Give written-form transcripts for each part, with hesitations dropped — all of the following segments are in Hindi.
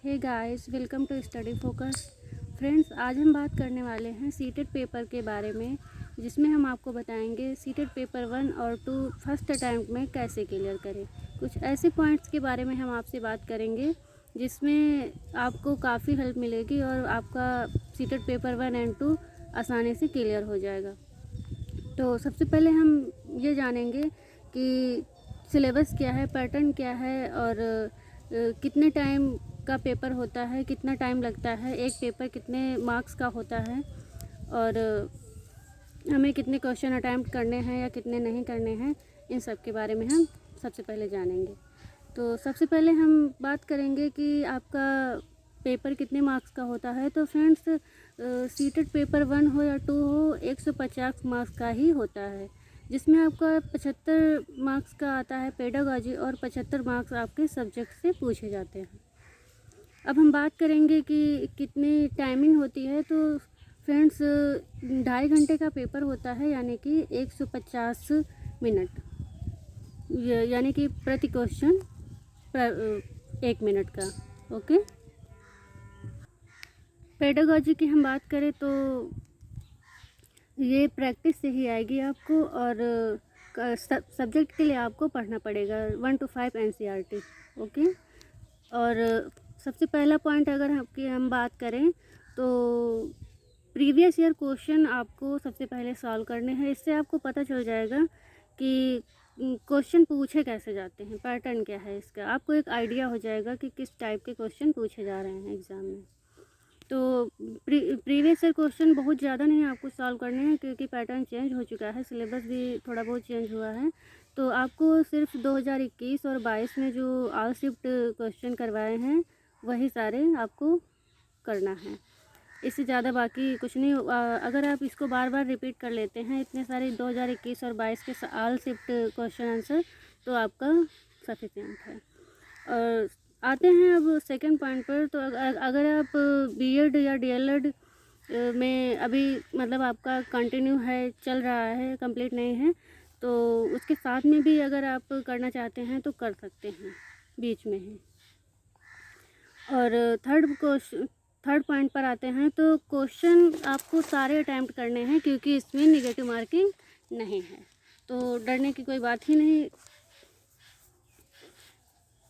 Hey guys, welcome to study focus. Friends, आज हम बात करने वाले हैं सीटेट पेपर के बारे में, जिसमें हम आपको बताएंगे सीटेट पेपर 1 और 2 फर्स्ट अटैम्प्ट में कैसे क्लियर करें। कुछ ऐसे पॉइंट्स के बारे में हम आपसे बात करेंगे जिसमें आपको काफ़ी हेल्प मिलेगी और आपका सीटेट पेपर 1 एंड 2 आसानी से क्लियर हो जाएगा। तो सबसे पहले हम ये जानेंगे कि सिलेबस क्या है, पैटर्न क्या है और कितने टाइम का पेपर होता है, कितना टाइम लगता है, एक पेपर कितने मार्क्स का होता है और हमें कितने क्वेश्चन अटैम्प्ट करने हैं या कितने नहीं करने हैं, इन सब के बारे में हम सबसे पहले जानेंगे। तो सबसे पहले हम बात करेंगे कि आपका पेपर कितने मार्क्स का होता है। तो फ्रेंड्स, सीटेट पेपर 1 हो या 2 हो, 150 मार्क्स का ही होता है, जिसमें आपका 75 मार्क्स का आता है पेडागॉजी और 75 मार्क्स आपके सब्जेक्ट से पूछे जाते हैं। अब हम बात करेंगे कि कितनी टाइमिंग होती है। तो फ्रेंड्स, 2.5 घंटे का पेपर होता है, यानी कि 150 मिनट, यानी कि प्रति क्वेश्चन 1 मिनट का। ओके। पेडागॉजी की हम बात करें तो ये प्रैक्टिस से ही आएगी आपको, और सब्जेक्ट के लिए आपको पढ़ना पड़ेगा 1 to 5 NCERT। ओके। और सबसे पहला पॉइंट अगर हम बात करें तो प्रीवियस ईयर क्वेश्चन आपको सबसे पहले सॉल्व करने हैं। इससे आपको पता चल जाएगा कि क्वेश्चन पूछे कैसे जाते हैं, पैटर्न क्या है इसका। आपको एक आइडिया हो जाएगा कि किस टाइप के क्वेश्चन पूछे जा रहे हैं एग्ज़ाम में। तो प्रीवियस ईयर क्वेश्चन बहुत ज़्यादा नहीं आपको सॉल्व करने हैं, क्योंकि पैटर्न चेंज हो चुका है, सिलेबस भी थोड़ा बहुत चेंज हुआ है। तो आपको सिर्फ 2021 और 22 में जो ऑल शिफ्ट क्वेश्चन करवाए हैं वही सारे आपको करना है, इससे ज़्यादा बाकी कुछ नहीं। अगर आप इसको बार बार रिपीट कर लेते हैं इतने सारे 2021 और 22 के ऑल शिफ्ट क्वेश्चन आंसर, तो आपका सफिशिएंट है। और आते हैं अब सेकंड पॉइंट पर। तो अगर आप बीएड या डीएलएड में अभी मतलब आपका कंटिन्यू है, चल रहा है, कंप्लीट नहीं है, तो उसके साथ में भी अगर आप करना चाहते हैं तो कर सकते हैं बीच में ही। और थर्ड पॉइंट पर आते हैं। तो क्वेश्चन आपको सारे अटैम्प्ट करने हैं, क्योंकि इसमें नेगेटिव मार्किंग नहीं है, तो डरने की कोई बात ही नहीं।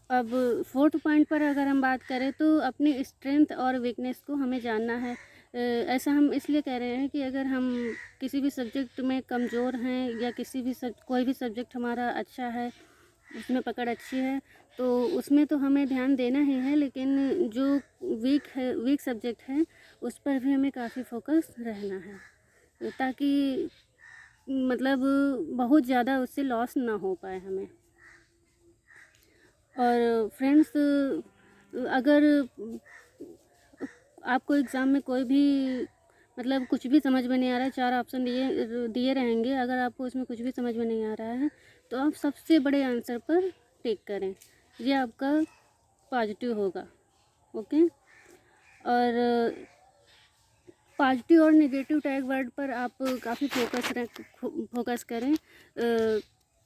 अब फोर्थ पॉइंट पर अगर हम बात करें तो अपनी स्ट्रेंथ और वीकनेस को हमें जानना है। ऐसा हम इसलिए कह रहे हैं कि अगर हम किसी भी सब्जेक्ट में कमज़ोर हैं या कोई भी सब्जेक्ट हमारा अच्छा है, उसमें पकड़ अच्छी है, तो उसमें तो हमें ध्यान देना ही है, लेकिन जो वीक सब्जेक्ट है उस पर भी हमें काफ़ी फोकस रहना है, ताकि मतलब बहुत ज़्यादा उससे लॉस ना हो पाए हमें। और फ्रेंड्स, अगर आपको एग्ज़ाम में कोई भी मतलब कुछ भी समझ में नहीं आ रहा है, 4 ऑप्शन दिए रहेंगे, अगर आपको उसमें कुछ भी समझ में नहीं आ रहा है तो आप सबसे बड़े आंसर पर टिक करें, ये आपका पॉजिटिव होगा। ओके। और पॉजिटिव और नेगेटिव टैग वर्ड पर आप काफ़ी फोकस करें।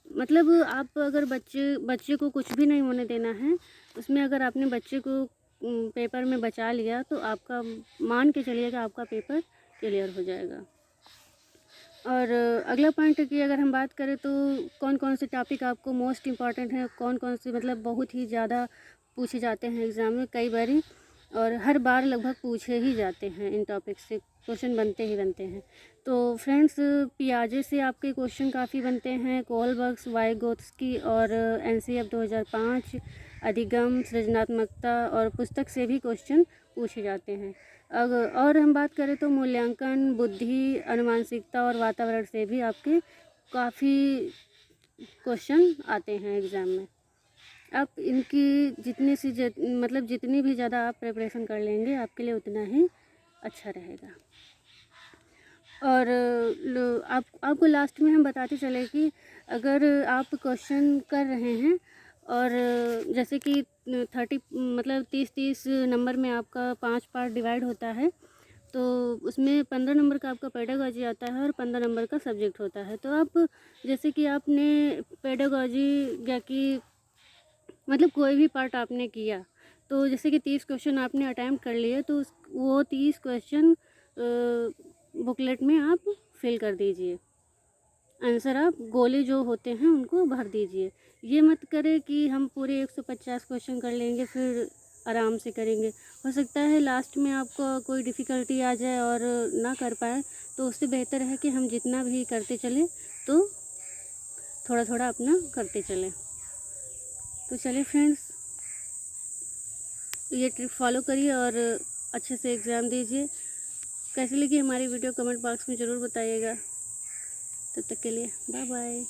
मतलब आप अगर बच्चे को कुछ भी नहीं होने देना है, उसमें अगर आपने बच्चे को पेपर में बचा लिया तो आपका मान के चलिएगा आपका पेपर क्लियर हो जाएगा। और अगला पॉइंट की अगर हम बात करें तो कौन कौन से टॉपिक आपको मोस्ट इम्पॉर्टेंट है, कौन कौन से मतलब बहुत ही ज़्यादा पूछे जाते हैं एग्ज़ाम में कई बारी, और हर बार लगभग पूछे ही जाते हैं, इन टॉपिक से क्वेश्चन बनते ही बनते हैं। तो फ्रेंड्स, पियाजे से आपके क्वेश्चन काफ़ी बनते हैं, कोलबर्ग्स, वाइगोत्स्की और NCF 2005, अधिगम, सृजनात्मकता और पुस्तक से भी क्वेश्चन पूछे जाते हैं। और हम बात करें तो मूल्यांकन, बुद्धि, अनुमानसिकता और वातावरण से भी आपके काफ़ी क्वेश्चन आते हैं एग्ज़ाम में। आप इनकी जितनी भी ज़्यादा आप प्रिपरेशन कर लेंगे आपके लिए उतना ही अच्छा रहेगा। और आपको लास्ट में हम बताते चले कि अगर आप क्वेश्चन कर रहे हैं और जैसे कि 30 नंबर में आपका 5 पार्ट डिवाइड होता है, तो उसमें 15 नंबर का आपका पेडागॉजी आता है और 15 नंबर का सब्जेक्ट होता है। तो आप जैसे कि आपने पेडागॉजी या कि मतलब कोई भी पार्ट आपने किया, तो जैसे कि 30 क्वेश्चन आपने अटैम्प्ट कर लिए, तो वो 30 क्वेश्चन बुकलेट में आप फिल कर दीजिए। आंसर आप गोले जो होते हैं उनको भर दीजिए। ये मत करें कि हम पूरे 150 क्वेश्चन कर लेंगे फिर आराम से करेंगे। हो सकता है लास्ट में आपको कोई डिफ़िकल्टी आ जाए और ना कर पाए, तो उससे बेहतर है कि हम जितना भी करते चलें तो थोड़ा थोड़ा अपना करते चलें। तो चलिए फ्रेंड्स, ये ट्रिप फॉलो करिए और अच्छे से एग्ज़ाम दीजिए। कैसी लगी हमारी वीडियो कमेंट बॉक्स में ज़रूर बताइएगा। तब तक के लिए बाय बाय।